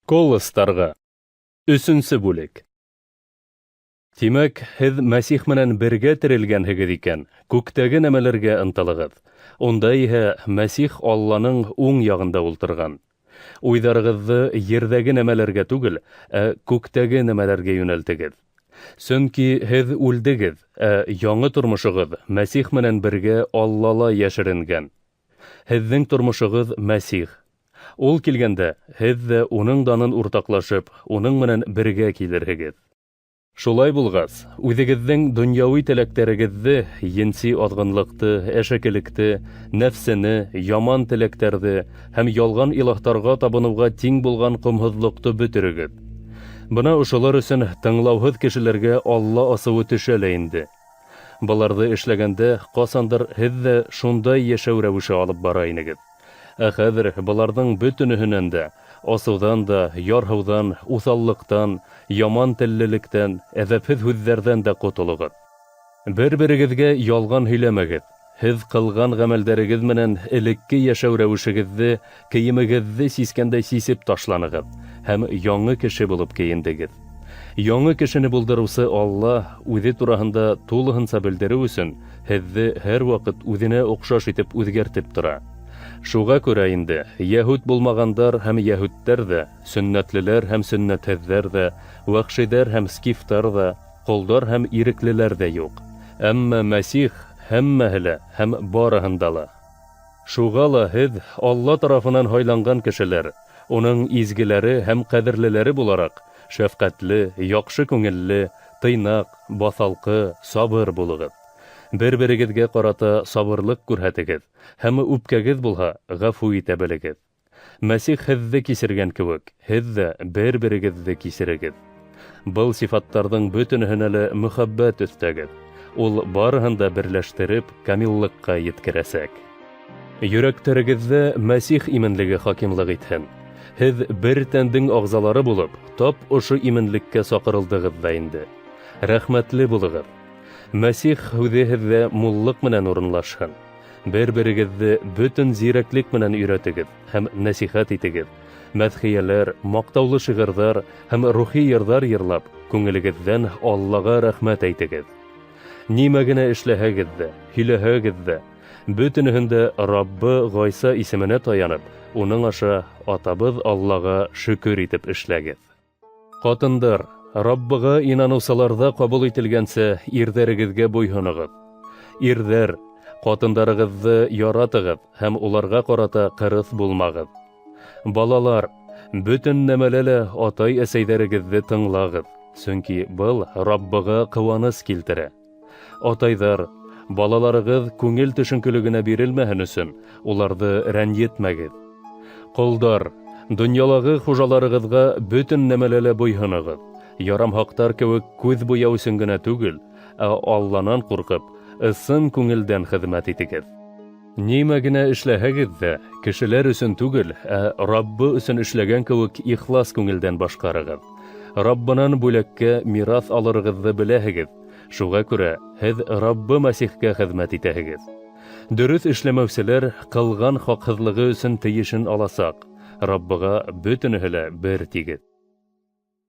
Коллыстарға. Өсөнсө бүлек. Тимәк, һеҙ Мәсих менән бергә терелгәнһегеҙ икән, күктәге нәмәләргә ынтылығыҙ. Унда иһә Мәсих Алланың уң яғында ултырған. Уйҙарығыҙҙы ерҙәге нәмәләргә түгел, күктәге нәмәләргә йүнәлтегеҙ. Сөнки һеҙ үлдегеҙ, яңы тормошығыҙ Мәсих менән бергә Аллала йәшеренгән. Һеҙҙең тормошығыҙ Мәсих. Ул килгәндә, һеҙ ҙә уның данын уртаҡлашып, уның менән бергә килерһегеҙ. Шулай булғас, үҙегеҙҙең донъяуи теләктәрегеҙҙе, енси аҙғынлыҡты, әшәкелекте, нәфсене, яман теләктәрҙе һәм ялған илаһтарға табыныуға тиң булған ҡомһоҙлоҡто бөтөрөгөҙ. Бына ошолар өсөн тыңлауһыҙ кешеләргә Алла асыуы төшә лә инде. Быларҙы эшләгәндә ҡасандыр һеҙ ҙә шундай йәшәү рәүеше алып бара инегеҙ. Ә хәҙер быларҙың бөтөнөһөнән дә, асыуҙан да, ярһыуҙан, уҫаллыҡтан, яман теллелектән, әҙәпһеҙ һүҙҙәрҙән дә ҡотолоғоҙ. Бер-берегеҙгә ялған һөйләмәгеҙ. Һеҙ ҡылған ғәмәлдәрегеҙ менән элекке йәшәү рәүешегеҙҙе, кейемегеҙҙе сискәндәй сисеп ташланығыҙ һәм яңы кеше булып кейендегеҙ. Яңы кешене булдырыусы Алла үҙе тураһында тулыһынса белдереү өсөн һеҙҙе һәр ваҡыт үҙенә оҡшаш итеп үҙгәртеп тора. Шуға күрә инде, йәһүд булмағандар һәм йәһүдтәр ҙә, сөннәтлеләр һәм сөннәтһеҙҙәр ҙә, вәхшиҙәр һәм скифтар ҙа, ҡолдар һәм иреклеләр ҙә юҡ. Әммә Мәсих һәммәһе лә һәм барыһында ла. Шуға ла һеҙ Алла тарафынан һайланған кешеләр, уның изгеләре һәм ҡәҙерлеләре булараҡ, шәфҡәтле, яҡшы күңелле, тыйнаҡ, баҫалҡы, сабыр булығыҙ. Бер-берегеҙгә ҡарата сабырлыҡ күрһәтегеҙ, һәм үпкәгеҙ булһа, ғәфү итә белегеҙ. Мәсих һеҙҙе кисергән кеүек, һеҙ ҙә бер-берегеҙҙе кисерегеҙ. Был сифаттарҙың бөтөнөһөнә лә мөхәббәт өҫтәгеҙ. Ул барыһын да берләштереп, камиллыҡҡа еткерәсәк. Йөрәктәрегеҙҙә Мәсих именлеге хакимлыҡ итһен. Һеҙ бер тәндең ағзалары булып, тап ошо именлеккә саҡырылдығыҙ ҙа инде. Рәхмәтле булығыҙ. Мәсих үҙе һеҙҙә муллыҡ менән урынлашһын. Бер-берегеҙҙе бөтөн зирәклек менән өйрәтегеҙ һәм нәсихәт итегеҙ. Мәҙхиәләр, маҡтаулы шиғырҙар һәм рухи йырҙар йырлап, күңелегеҙҙән Аллаға рәхмәт әйтегеҙ. Нимә генә эшләһәгеҙ ҙә, һөйләһәгеҙ ҙә, бөтөнөһөндә Раббы Ғайса исеменә таянып, уның аша атабыҙ Аллаға шөкөр итеп эшләгеҙ. Ҡатындар, Раббыға инаныусыларҙа ҡабул ителгәнсә ирҙәрегеҙгә буйһонығыҙ. Ирҙәр, ҡатындарығыҙҙы яратығыҙ һәм уларға ҡарата ҡырыҫ булмағыҙ. Балалар, бөтөн нәмәлә лә атай-әсәйҙәрегеҙҙе тыңлағыҙ, сөнки был Раббыға ҡыуаныс килтерә. Атайҙар, балаларығыҙ күңел төшөнкөлөгөнә бирелмәһен өсөн, уларҙы рәнйетмәгеҙ. Ҡолдар, донъялағы хужаларығыҙға бөтөн нәмәлә лә буйһонығыҙ. Ярамһаҡтар кеүек күҙ буяу өсөн генә түгел, ә Алланан ҡурҡып, ысын күңелдән хеҙмәт итегеҙ. Нимә генә эшләһәгеҙ ҙә, кешеләр өсөн түгел, ә Раббы өсөн эшләгән кеүек ихлас күңелдән башҡарығыҙ. Раббынан бүләккә мираҫ алырығыҙҙы беләһегеҙ. Шуға күрә һеҙ Раббы Мәсихкә хеҙмәт итәһегеҙ. Дөрөҫ эшләмәүселәр ҡылған хаҡһыҙлығы өсөн тейешен аласаҡ. Раббыға бөтөнөһө лә бер тигеҙ.